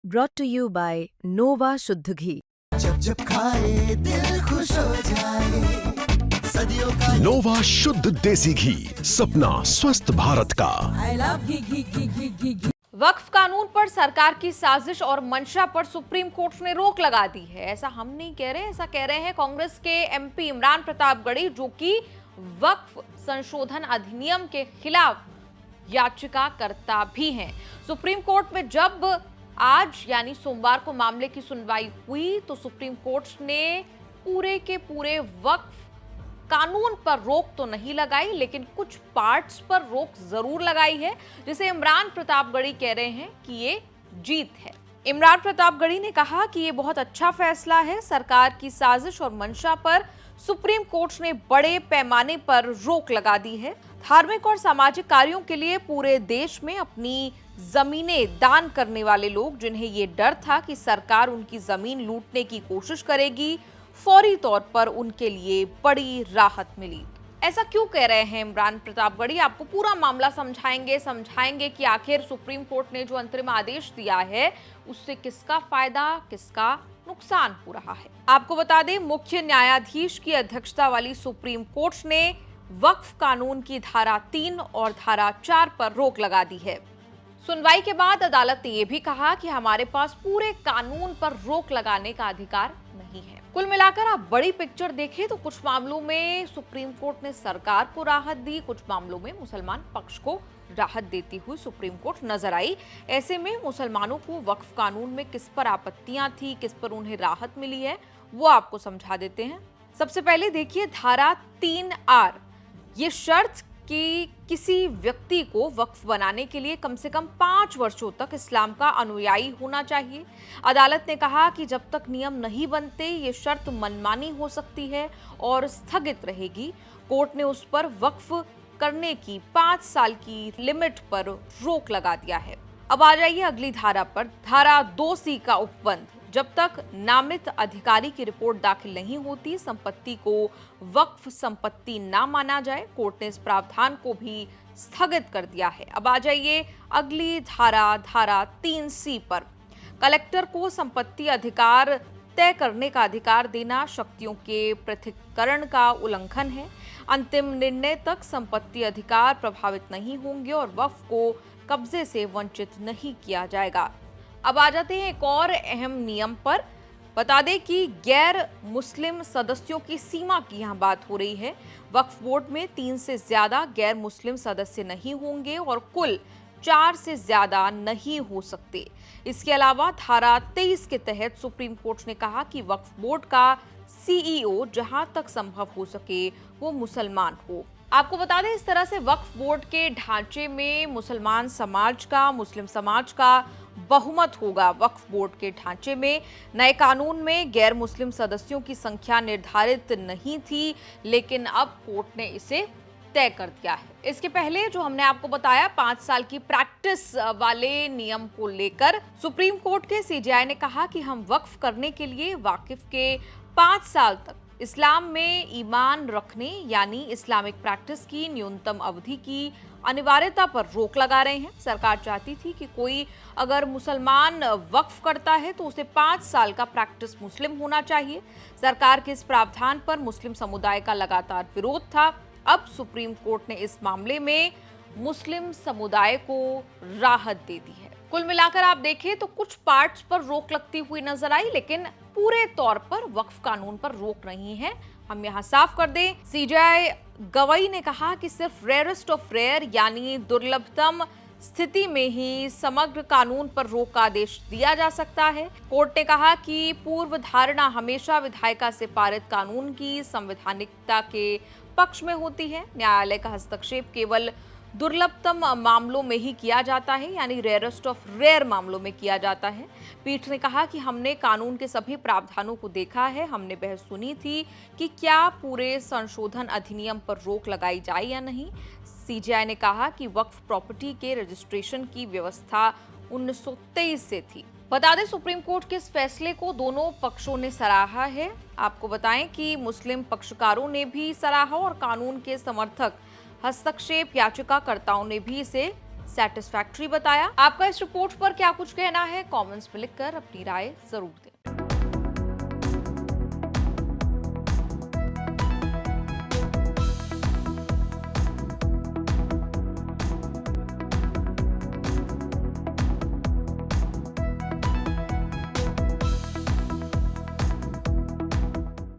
brought to you by Nova शुद्ध घी। जब जब खाए दिल खुश हो जाए, सदियों का नोवा शुद्ध देसी घी, सपना स्वस्थ भारत का। I love घी। वक्फ कानून पर सरकार की साजिश और मंशा पर सुप्रीम कोर्ट ने रोक लगा दी है। ऐसा हम नहीं कह रहे, ऐसा कह रहे हैं कांग्रेस के एमपी इमरान प्रतापगढ़ी, जो कि वक्फ संशोधन अधिनियम के खिलाफ याचिकाकर्ता भी हैं। सुप्रीम कोर्ट में जब आज यानी सोमवार को मामले की सुनवाई हुई तो सुप्रीम कोर्ट ने पूरे के पूरे वक्फ कानून पर रोक तो नहीं लगाई, लेकिन कुछ पार्ट्स पर रोक जरूर लगाई है, जिसे इमरान प्रतापगढ़ी कह रहे हैं कि ये जीत है। इमरान प्रतापगढ़ी ने कहा कि ये बहुत अच्छा फैसला है। सरकार की साजिश और मंशा पर सुप्रीम कोर्ट ने बड़े पैमाने पर रोक लगा दी है। धार्मिक और सामाजिक कार्यों के लिए पूरे देश में अपनी जमीनें दान करने वाले लोग, जिन्हें ये डर था कि सरकार उनकी जमीन लूटने की कोशिश करेगी, फौरी तौर पर उनके लिए बड़ी राहत मिली। ऐसा क्यों कह रहे हैं इमरान प्रतापगढ़ी? आपको पूरा मामला समझाएंगे कि आखिर सुप्रीम कोर्ट ने जो अंतरिम आदेश दिया है उससे किसका फायदा किसका नुकसान हो रहा है। आपको बता दें, मुख्य न्यायाधीश की अध्यक्षता वाली सुप्रीम कोर्ट ने वक्फ कानून की धारा 3 और धारा 4 पर रोक लगा दी है। सुनवाई के बाद अदालत ने यह भी कहा कि हमारे पास पूरे कानून पर रोक लगाने का अधिकार नहीं है। कुल मिलाकर आप बड़ी पिक्चर देखें तो कुछ मामलों में सुप्रीम कोर्ट ने सरकार को राहत दी, कुछ मामलों में मुसलमान पक्ष को राहत देती हुई सुप्रीम कोर्ट नजर आई। ऐसे में मुसलमानों को वक्फ कानून में किस पर आपत्तियां थी, किस पर उन्हें राहत मिली है, वो आपको समझा देते हैं। सबसे पहले देखिए धारा 3R, ये शर्त कि किसी व्यक्ति को वक्फ बनाने के लिए कम से कम 5 वर्षों तक इस्लाम का अनुयायी होना चाहिए। अदालत ने कहा कि जब तक नियम नहीं बनते ये शर्त मनमानी हो सकती है और स्थगित रहेगी। कोर्ट ने उस पर वक्फ करने की 5 साल की लिमिट पर रोक लगा दिया है। अब आ जाइए अगली धारा पर, धारा 2C का उपबंध। जब तक नामित अधिकारी की रिपोर्ट दाखिल नहीं होती, संपत्ति को वक्फ संपत्ति ना माना जाए। कोर्ट ने इस प्रावधान को भी स्थगित कर दिया है। अब आ जाइए अगली धारा, धारा 3C पर। कलेक्टर को संपत्ति अधिकार तय करने का अधिकार देना शक्तियों के पृथक्करण का उल्लंघन है। अंतिम निर्णय तक संपत्ति अधिकार प्रभावित नहीं होंगे और वक्फ को कब्जे से वंचित नहीं किया जाएगा। अब आ जाते हैं एक और अहम नियम पर। बता दें कि गैर मुस्लिम सदस्यों की सीमा की यहाँ बात हो रही है। वक्फ बोर्ड में 3 से ज्यादा गैर मुस्लिम सदस्य नहीं होंगे और कुल 4 से ज्यादा नहीं हो सकते। इसके अलावा धारा 23 के तहत सुप्रीम कोर्ट ने कहा कि वक्फ बोर्ड का CEO जहां तक संभव हो सके वो मुसलमान हो। आपको बता दें, इस तरह से वक्फ बोर्ड के ढांचे में मुसलमान समाज का, मुस्लिम समाज का बहुमत होगा। वक्फ बोर्ड के ढांचे में नए कानून में गैर मुस्लिम सदस्यों की संख्या निर्धारित नहीं थी, लेकिन अब कोर्ट ने इसे तय कर दिया है। इसके पहले जो हमने आपको बताया 5 साल की प्रैक्टिस वाले नियम को लेकर सुप्रीम कोर्ट के CJI ने कहा कि हम वक्फ करने के लिए वाकिफ के 5 साल तक इस्लाम में ईमान रखने यानी इस्लामिक प्रैक्टिस की न्यूनतम अवधि की अनिवार्यता पर रोक लगा रहे हैं। सरकार चाहती थी कि कोई अगर मुसलमान वक्फ करता है तो उसे 5 साल का प्रैक्टिस मुस्लिम होना चाहिए। सरकार के इस प्रावधान पर मुस्लिम समुदाय का लगातार विरोध था। अब सुप्रीम कोर्ट ने इस मामले में मुस्लिम समुदाय को राहत दे दी है। कुल मिलाकर आप देखें तो कुछ पार्ट्स पर रोक लगती हुई नजर आई, लेकिन पूरे तौर पर वक्फ कानून पर रोक नहीं है। हम यहाँ साफ कर दें, CJI गवाही ने कहा कि सिर्फ रेयरेस्ट ऑफ रेयर यानी दुर्लभतम स्थिति में ही समग्र कानून पर रोक का आदेश दिया जा सकता है। कोर्ट ने कहा कि पूर्व धारणा हमेशा विधायिका से पारित कानून की संवैधानिकता के पक्ष में होती है। न्यायालय का हस्तक्षेप केवल दुर्लभतम मामलों में ही किया जाता है, यानी रेयरेस्ट ऑफ रेयर मामलों में किया जाता है। पीठ ने कहा कि हमने कानून के सभी प्रावधानों को देखा है। हमने बहस सुनी थी कि क्या पूरे संशोधन अधिनियम पर रोक लगाई जाए या नहीं। CJI ने कहा कि वक्फ प्रॉपर्टी के रजिस्ट्रेशन की व्यवस्था 1923 से थी। बता दें, सुप्रीम कोर्ट के इस फैसले को दोनों पक्षों ने सराहा है। आपको बताएं कि मुस्लिम पक्षकारों ने भी सराहा और कानून के समर्थक हस्तक्षेप याचिकाकर्ताओं ने भी इसे सेटिस्फैक्टरी बताया। आपका इस रिपोर्ट पर क्या कुछ कहना है? कमेंट्स में लिखकर अपनी राय जरूर दें।